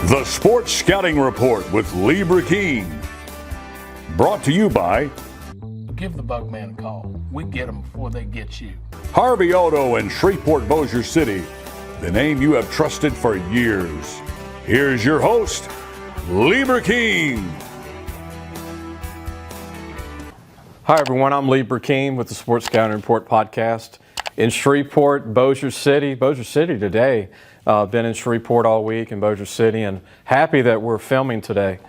The Sports Scouting Report with Lee Burkeen. Brought to you by Give the bug man a call. We get them before they get you. Harvey Auto in Shreveport, Bossier City, the name you have trusted for years. Here's your host, Lee Burkeen. Hi, everyone. I'm Lee Burkeen with the Sports Scouting Report podcast in Shreveport, Bossier City. Bossier City today. Been in Shreveport all week in Bossier City, and happy that we're filming today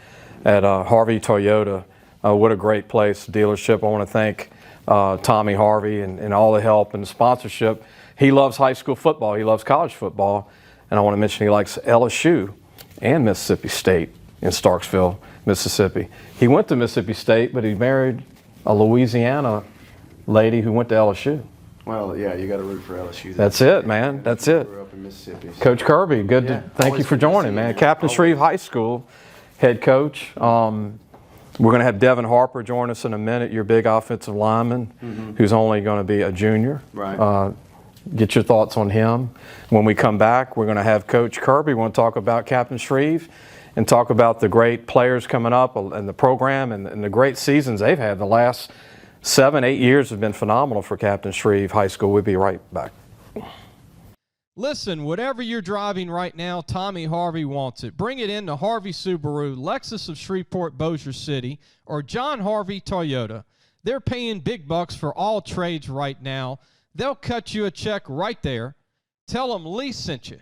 at Harvey Toyota. What a great place, dealership. I want to thank Tommy Harvey and all the help and the sponsorship. He loves high school football. He loves college football. And I want to mention he likes LSU and Mississippi State in Starksville, Mississippi. He went to Mississippi State, but he married a Louisiana lady who went to LSU. Well, yeah, you got to root for LSU. That's it, man. That's it. Grew up in Mississippi. So. Coach Kirby, thank you for joining, man. Captain Shreve High School head coach. We're going to have Devin Harper join us in a minute, your big offensive lineman, who's only going to be a junior. Right. Get your thoughts on him. When we come back, we're going to have Coach Kirby. We want to talk about Captain Shreve and talk about the great players coming up and the program and the great seasons they've had. The last 7-8 years have been phenomenal for Captain Shreve High School. We'll be right back. Listen, whatever you're driving right now, Tommy Harvey wants it. Bring it in to Harvey Subaru, Lexus of Shreveport, Bossier City, or John Harvey Toyota. They're paying big bucks for all trades right now. They'll cut you a check right there. Tell them Lee sent you.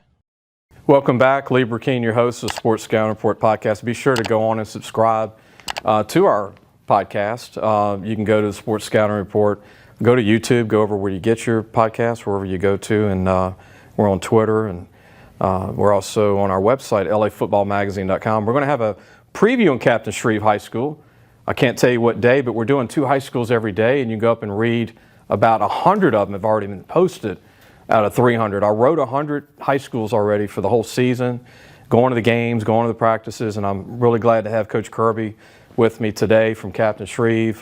Welcome back. Lee Burkeen, your host of the Sports Scouting Report podcast. Be sure to go on and subscribe to our podcast. You can go to the Sports Scouting Report, go to YouTube, go over where you get your podcast, wherever you go to, and we're on Twitter, and we're also on our website, lafootballmagazine.com. We're going to have a preview on Captain Shreve High School. I can't tell you what day, but we're doing 2 high schools every day, and you can go up and read. About 100 of them have already been posted out of 300. I wrote 100 high schools already for the whole season, going to the games, going to the practices, and I'm really glad to have Coach Kirby with me today from Captain Shreve.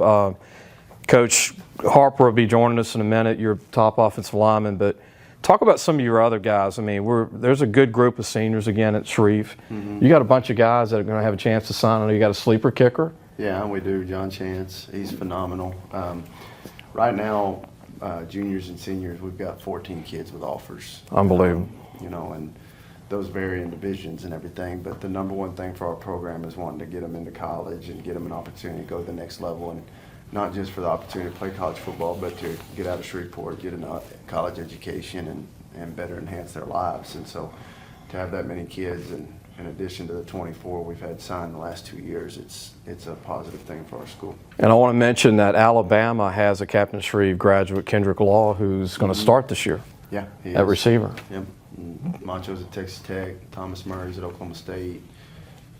Coach Harper will be joining us in a minute, your top offensive lineman, but talk about some of your other guys. I mean, there's a good group of seniors again at Shreve. You got a bunch of guys that are going to have a chance to sign. I know you got a sleeper kicker. Yeah, we do. John Chance, he's phenomenal. Right now, juniors and seniors, we've got 14 kids with offers. Unbelievable. And those vary in divisions and everything, but the number one thing for our program is wanting to get them into college and get them an opportunity to go to the next level, and not just for the opportunity to play college football, but to get out of Shreveport, get a college education, and better enhance their lives. And so to have that many kids, and in addition to the 24 we've had signed the last 2 years, it's a positive thing for our school. And I want to mention that Alabama has a Captain Shreve graduate, Kendrick Law, who's going to start this year. Yeah, he at is. Receiver. Yep. Macho's at Texas Tech, Thomas Murray's at Oklahoma State,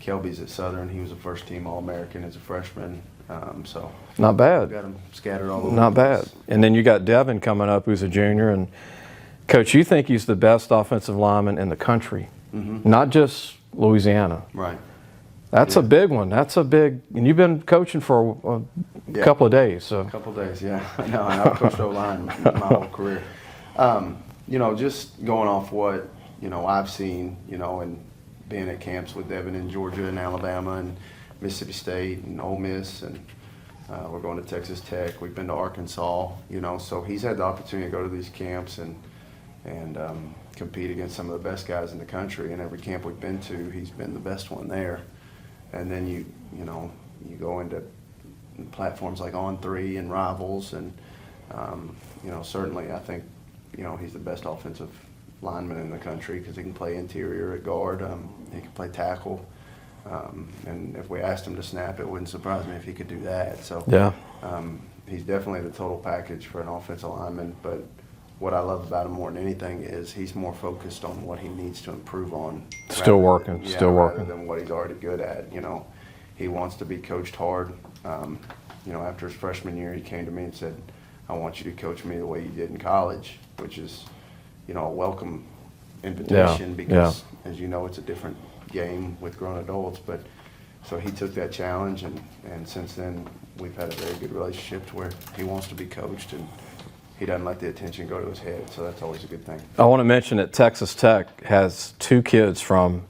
Kelby's at Southern. He was a first-team All-American as a freshman. So not bad. Got them scattered all over. Not bad. And then you got Devin coming up, who's a junior. And Coach, you think he's the best offensive lineman in the country, not just Louisiana. Right. That's a big one. That's a big. And you've been coaching for a couple of days. So. A couple of days, yeah. I know. I've coached O-line my whole career. Just going off what I've seen, and being at camps with Devin in Georgia and Alabama and Mississippi State and Ole Miss, and we're going to Texas Tech. We've been to Arkansas, so he's had the opportunity to go to these camps and compete against some of the best guys in the country. And every camp we've been to, he's been the best one there. And then you go into platforms like On3 and Rivals, and certainly I think he's the best offensive lineman in the country because he can play interior at guard, he can play tackle. And if we asked him to snap, it wouldn't surprise me if he could do that. So yeah, he's definitely the total package for an offensive lineman. But what I love about him more than anything is he's more focused on what he needs to improve on. Still working. Rather than what he's already good at. He wants to be coached hard. After his freshman year, he came to me and said, "I want you to coach me the way you did in college," which is, a welcome invitation because, as you know, it's a different game with grown adults. But so he took that challenge, and since then we've had a very good relationship to where he wants to be coached, and he doesn't let the attention go to his head, so that's always a good thing. I want to mention that Texas Tech has 2 kids from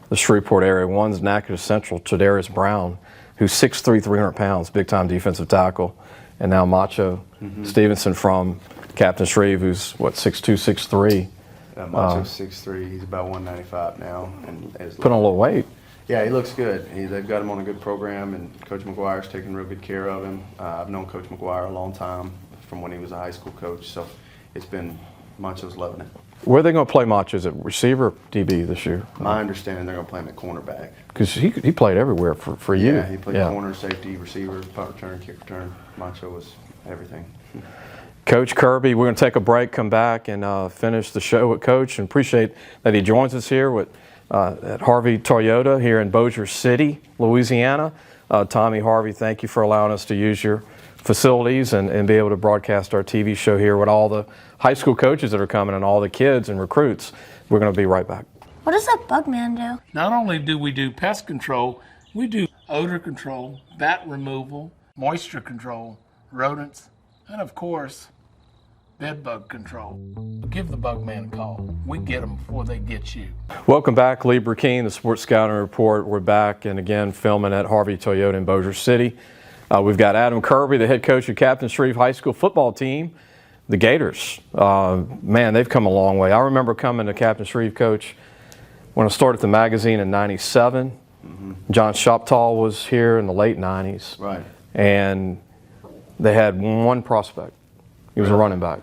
the Shreveport area. One's Natchitoches Central, Tredarius Brown, who's 6'3", 300 pounds, big-time defensive tackle. And now Macho Stevenson from Captain Shreve, who's, what, 6'2", 6'3". Macho's 6'3". He's about 195 now. And Put on a little weight. Yeah, he looks good. They've got him on a good program, and Coach McGuire's taking real good care of him. I've known Coach McGuire a long time from when he was a high school coach, so it's been Macho's loving it. Where are they going to play Macho? Is it receiver or DB this year? My understanding, they're going to play him at cornerback. Because he played everywhere for you. Yeah, he played corner, safety, receiver, punt return, kick return. Macho was everything. Coach Kirby, we're going to take a break, come back, and finish the show with Coach. And appreciate that he joins us here at Harvey Toyota here in Bossier City, Louisiana. Tommy, Harvey, thank you for allowing us to use your facilities and be able to broadcast our TV show here with all the high school coaches that are coming and all the kids and recruits. We're going to be right back. What does that bug man do? Not only do we do pest control, we do odor control, bat removal, moisture control, rodents, and of course, bed bug control. Give the bug man a call. We get them before they get you. Welcome back, Lee Burkeen, the Sports Scouting Report. We're back and again filming at Harvey Toyota in Bossier City. We've got Adam Kirby, the head coach of Captain Shreve High School football team, the Gators. Man, they've come a long way. I remember coming to Captain Shreve, Coach, when I started the magazine in '97. John Shoptaw was here in the late '90s. Right. And they had one prospect. He was a running back.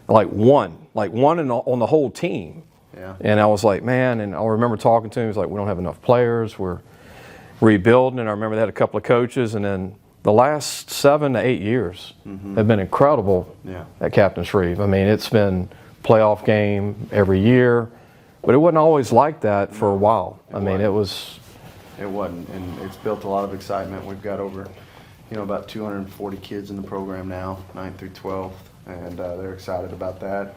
Like one on the whole team. Yeah. And I was like, man, and I remember talking to him. He was like, we don't have enough players. We're rebuilding. And I remember they had a couple of coaches. And then the last 7 to 8 years have been incredible at Captain Shreve. I mean, it's been playoff game every year. But it wasn't always like that for a while. It wasn't. And it's built a lot of excitement. We've got over, about 240 kids in the program now, 9th through 12th. And they're excited about that.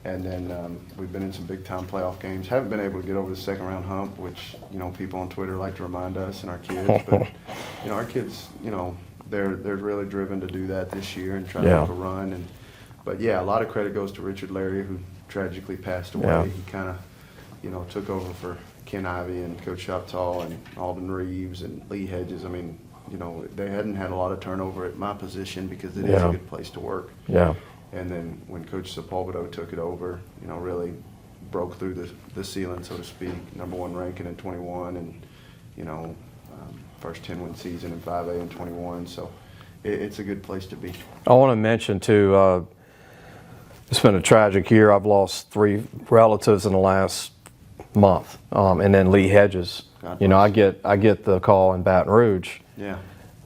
And then we've been in some big-time playoff games. Haven't been able to get over the second-round hump, which, people on Twitter like to remind us and our kids. But, our kids, they're really driven to do that this year and try to make a run. But, a lot of credit goes to Richard Larry, who tragically passed away. Yeah. He kind of, took over for Ken Ivey and Coach Shoptaw and Alden Reeves and Lee Hedges. I mean, they hadn't had a lot of turnover at my position because it is a good place to work. Yeah. And then when Coach Sepulvedo took it over, really broke through the ceiling, so to speak. #1 ranking in 21 and, first 10-win season in 5A in 21. So it's a good place to be. I want to mention, too, it's been a tragic year. I've lost 3 relatives in the last month. And then Lee Hedges. I get the call in Baton Rouge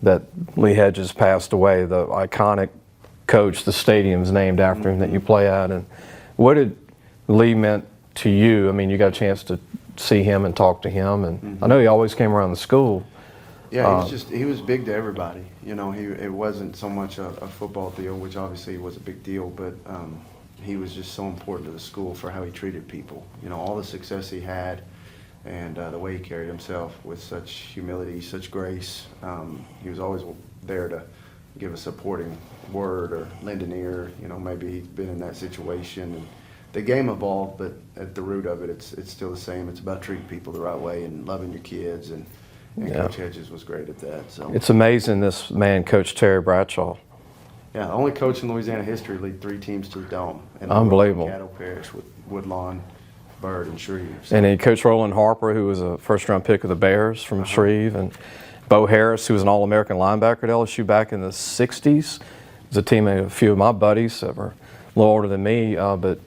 that Lee Hedges passed away, the iconic coach, the stadium's named after him that you play at. And what did Lee meant to you? I mean, you got a chance to see him and talk to him, and I know he always came around the school. Yeah, he was big to everybody. It wasn't so much a football deal, which obviously was a big deal, but he was just so important to the school for how he treated people. All the success he had and the way he carried himself with such humility, such grace. He was always there to give a supporting word or lend an ear. Maybe he's been in that situation. And the game evolved, but at the root of it, it's still the same. It's about treating people the right way and loving your kids. And Coach Hedges was great at that. So it's amazing this man, Coach Terry Bradshaw. Yeah, the only coach in Louisiana history to lead 3 teams to the Dome. And unbelievable. Caddo Parish with Woodlawn, Bird, and Shreve. So. And then Coach Roland Harper, who was a first-round pick of the Bears from Shreve, and Bo Harris, who was an All-American linebacker at LSU back in the 60s. Was a teammate of a few of my buddies that were a little older than me, but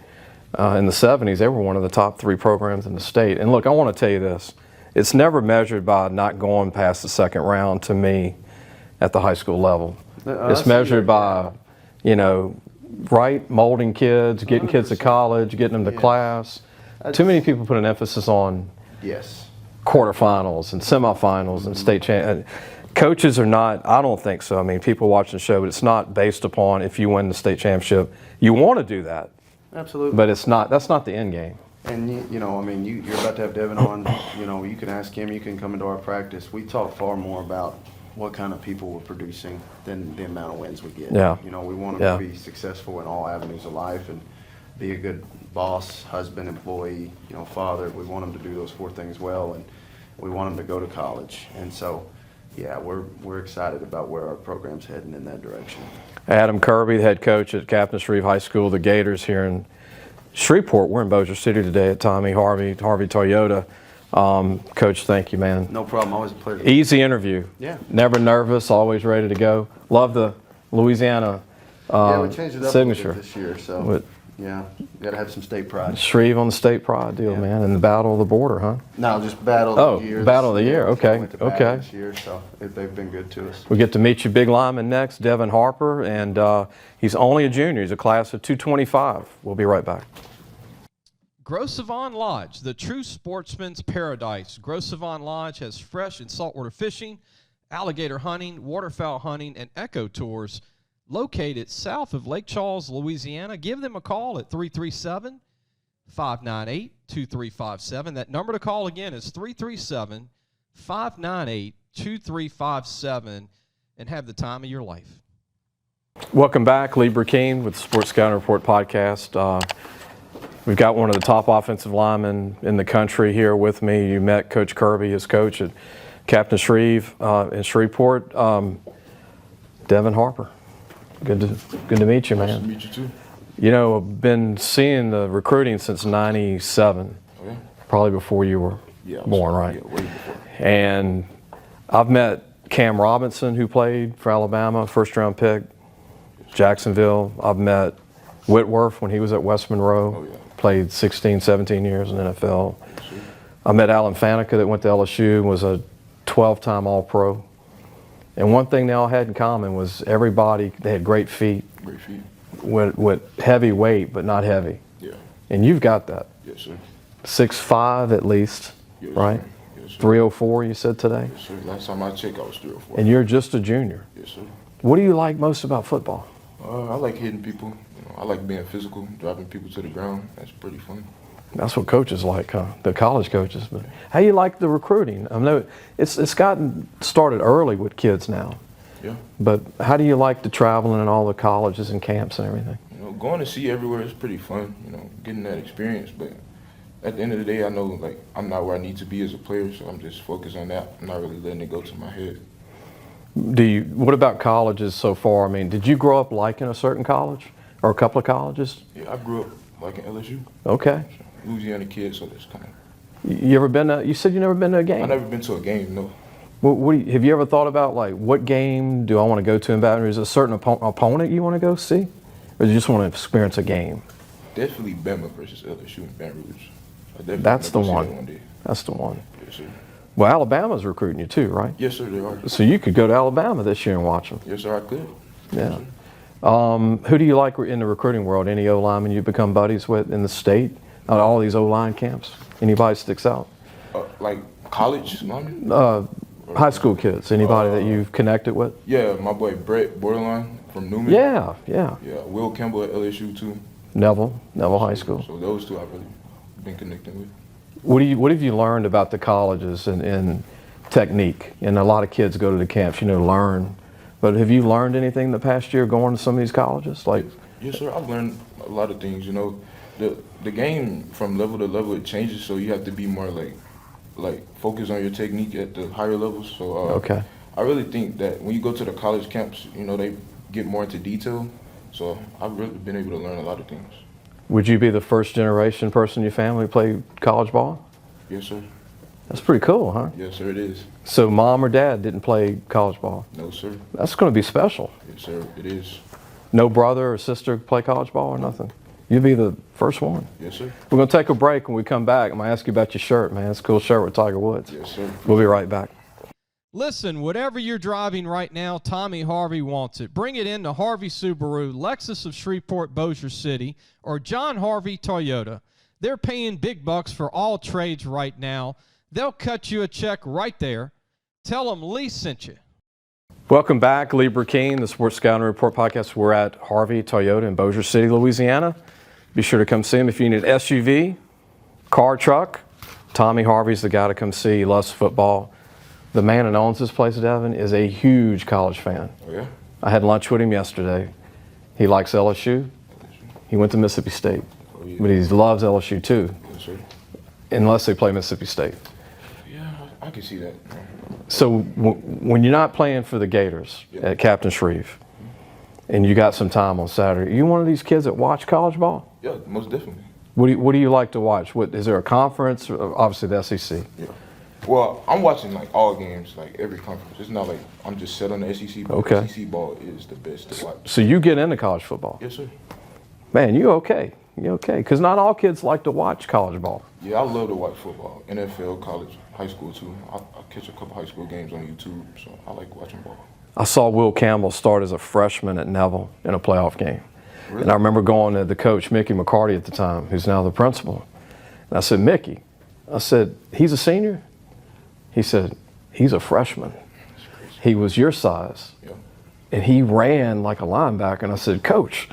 in the 70s, they were one of the top 3 programs in the state. And look, I want to tell you this. It's never measured by not going past the second round to me at the high school level. It's measured by, molding kids, getting 100%. Kids to college, getting them to class. Too many people put an emphasis on quarterfinals and semifinals and state champ. Coaches are not, I don't think so. I mean, people watching the show, but it's not based upon if you win the state championship. You want to do that. Absolutely. But it's not. That's not the end game. And, you're about to have Devin on. You can ask him. You can come into our practice. We talk far more about what kind of people we're producing than the amount of wins we get. Yeah. We want them to be successful in all avenues of life. And be a good boss, husband, employee, father. We want him to do those 4 things well, and we want him to go to college. And so, yeah, we're excited about where our program's heading in that direction. Adam Kirby, the head coach at Captain Shreve High School, the Gators here in Shreveport. We're in Bossier City today at Harvey Toyota. Coach, thank you, man. No problem. Always a pleasure. Easy interview. Yeah. Never nervous, always ready to go. Love the Louisiana yeah, we changed it up signature a little bit this year, so yeah, you got to have some state pride. Shreve on the state pride deal, Yeah. man, and the battle of the border, huh? No, just battle of the year. Battle of the year. Okay, Went to bat okay. This year, so they've been good to us. We get to meet your big lineman next, Devin Harper, and he's only a junior. He's a class of 225. We'll be right back. Gros Savon Lodge, the true sportsman's paradise. Gros Savon Lodge has fresh and saltwater fishing, alligator hunting, waterfowl hunting, and eco tours. Located south of Lake Charles, Louisiana. Give them a call at 337-598-2357. That number to call again is 337-598-2357, and have the time of your life. Welcome back, Lee Burkeen with the Sports Scouting Report podcast. We've got one of the top offensive linemen in the country here with me. You met Coach Kirby, his coach at Captain Shreve in Shreveport. Devin Harper. Good to meet you, man. Nice to meet you too. You know, I've been seeing the recruiting since '97, Okay. probably before you were born, right? Yeah, way before. And I've met Cam Robinson, who played for Alabama, first-round pick, Jacksonville. I've met Whitworth when he was at West Monroe, played 16, 17 years in the NFL. I met Alan Faneca that went to LSU, was a 12-time All-Pro. And one thing they all had in common was everybody, they had great feet. Great feet. With heavy weight, but not heavy. Yeah. And you've got that. Yes, sir. 6'5" at least, Yes, right? Sir. Yes, sir. 304, you said today? Yes, sir. Last time I checked, I was 304. And you're just a junior. Yes, sir. What do you like most about football? I like hitting people. I like being physical, driving people to the ground. That's pretty fun. That's what coaches like, huh? The college coaches. But how you like the recruiting? I know it's gotten started early with kids now. Yeah. But how do you like the traveling and all the colleges and camps and everything? Going to see everywhere is pretty fun. Getting that experience. But at the end of the day, I know I'm not where I need to be as a player, so I'm just focused on that. I'm not really letting it go to my head. What about colleges so far? I mean, did you grow up liking a certain college or a couple of colleges? Yeah, I grew up liking LSU. Okay. Louisiana kid, so that's kind of. You ever been to? You said you never been to a game. I've never been to a game, no. Have you ever thought about, like, what game do I want to go to in Baton Rouge? Is there a certain opponent you want to go see? Or do you just want to experience a game? Definitely Bama versus LSU in Baton Rouge. That's the one. one. That's the one. Yes, sir. Well, Alabama's recruiting you too, right? Yes, sir, they are. So you could go to Alabama this year and watch them. Yes, sir, I could. Yeah. Who do you like in the recruiting world? Any O-linemen you become buddies with in the state? All these O-line camps? Anybody sticks out? Like college linemen? High school kids. Anybody that you've connected with? Yeah, my boy Brett Borderline from Newman. Yeah. Yeah, Will Campbell at LSU too. Neville High School. So those two I've really been connecting with. What have you learned about the colleges and technique? And a lot of kids go to the camps, learn. But have you learned anything in the past year going to some of these colleges? Yes, sir. I've learned a lot of things. The game from level to level it changes, so you have to be more like focus on your technique at the higher levels. So okay. I really think that when you go to the college camps, they get more into detail. So I've really been able to learn a lot of things. Would you be the first generation person in your family to play college ball? Yes, sir. That's pretty cool, huh? Yes, sir, it is. So mom or dad didn't play college ball? No, sir. That's going to be special. Yes, sir, it is. No brother or sister play college ball or nothing? You'd be the first one. Yes, sir. We're going to take a break. When we come back, I'm going to ask you about your shirt, man. It's a cool shirt with Tiger Woods. Yes, sir. We'll be right back. Listen, whatever you're driving right now, Tommy Harvey wants it. Bring it in to Harvey Subaru, Lexus of Shreveport, Bossier City, or John Harvey Toyota. They're paying big bucks for all trades right now. They'll cut you a check right there. Tell them Lee sent you. Welcome back, Lee Burkeen, the Sports Scouting Report podcast. We're at Harvey Toyota in Bossier City, Louisiana. Be sure to come see him if you need an SUV, car, truck. Tommy Harvey's the guy to come see. He loves football. The man that owns this place, Devin, is a huge college fan. Oh, yeah? I had lunch with him yesterday. He likes LSU. He went to Mississippi State. yeah. but he loves LSU too, Yes, sir. unless they play Mississippi State. Yeah, I can see that. So when you're not playing for the Gators at Captain Shreve, and you got some time on Saturday, you one of these kids that watch college ball? Yeah, most definitely. What do you like to watch? What is there a conference? Obviously the SEC. Yeah. Well, I'm watching like all games, like every conference. It's not like I'm just set on the SEC. But Okay. SEC ball is the best to watch. So you get into college football? Yes, sir. Man, you okay? You okay? Because not all kids like to watch college ball. Yeah, I love to watch football. NFL, college, high school too. I catch a couple high school games on YouTube, so I like watching ball. I saw Will Campbell start as a freshman at Neville in a playoff game. Really? And I remember going to the coach, Mickey McCarty at the time, who's now the principal. And I said, Mickey, I said, he's a senior? He said, he's a freshman. He was your size. Yeah. And he ran like a linebacker. And I said, Coach,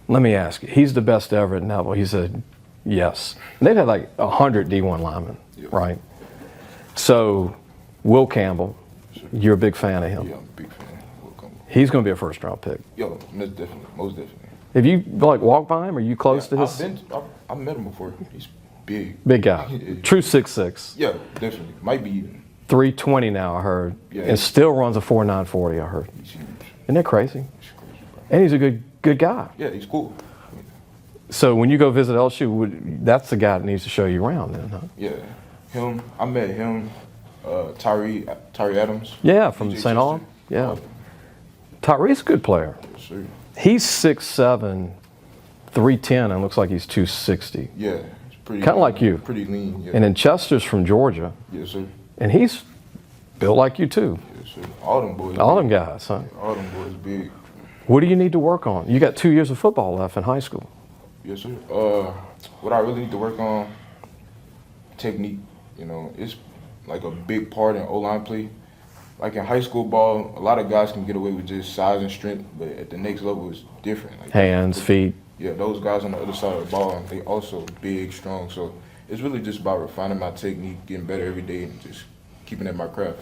let me ask you, he's the best ever at Neville. He said, yes. And they've had like 100 D1 linemen, Yeah. right? So Will Campbell, you're a big fan of him. Yeah, I'm a big fan. Welcome. He's going to be a first-round pick. Yo, most definitely, most definitely. Have you like walked by him? Are you close to his? I've met him before. He's big. Big guy, true 6'6", Yeah, definitely. Might be even. 320 now. I heard, Yeah. and still runs a 4.940. I heard. He's huge. Isn't that crazy? He's crazy, bro. And he's a good guy. Yeah, he's cool. So when you go visit LSU, that's the guy that needs to show you around, then, huh? Yeah, him. I met him. Tyree Adams. Yeah, from DJ St. Aug. Chester. Yeah, Tyree's a good player. Yes, sir. He's 6'7", 310, and looks like he's 260. Yeah, it's pretty. Kinda like you. Pretty lean. Yeah. And then Chester's from Georgia, Yes, sir. and he's built like you too. Yes, sir. All them boys. All big. them guys, huh? All them boys big. What do you need to work on? You got 2 years of football left in high school. Yes, sir. What I really need to work on, technique. You know, it's like a big part in O-line play. Like in high school ball, a lot of guys can get away with just size and strength, but at the next level, it's different. Like Hands, feet. Yeah, those guys on the other side of the ball, they also big, strong. So it's really just about refining my technique, getting better every day, and just keeping at my craft.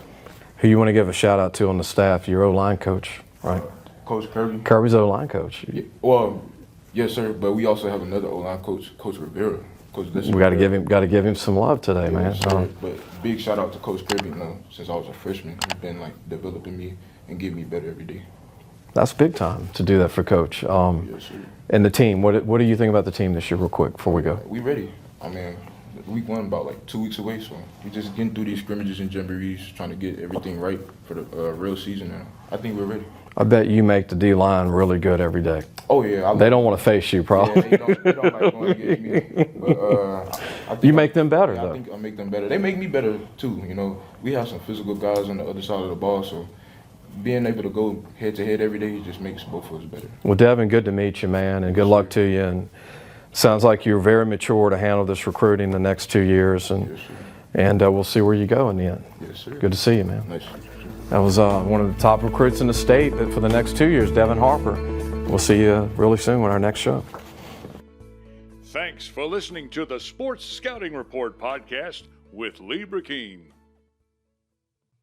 Who you want to give a shout out to on the staff? Your O-line coach, right? Coach Kirby. Kirby's O-line coach. Yeah, well, yes, sir. But we also have another O-line coach, Coach Rivera. Coach We got to give him some love today, man. Sir. But big shout out to Coach Kirby. You know, since I was a freshman, he's been like developing me and getting me better every day. That's big time to do that for Coach. Yes, sir. And the team. What do you think about the team this year, real quick, before we go? We ready. I mean, week one about like 2 weeks away, so we just getting through these scrimmages and jamborees, trying to get everything right for the real season. And I think we're ready. I bet you make the D-line really good every day. Oh yeah, They don't want to face you, probably. Yeah, they don't like going against me. But I think You make them better, yeah, though. I think I make them better. They make me better too. You know, we have some physical guys on the other side of the ball, so being able to go head to head every day just makes both of us better. Well, Devin, good to meet you, man, and good luck to you. And sounds like you're very mature to handle this recruiting the next 2 years, and Yes, sir. we'll see where you go in the end. Yes, sir. Good to see you, man. Nice. That was one of the top recruits in the state for the next 2 years, Devin Harper. We'll see you really soon on our next show. Thanks for listening to the Sports Scouting Report podcast with Lee Burkeen.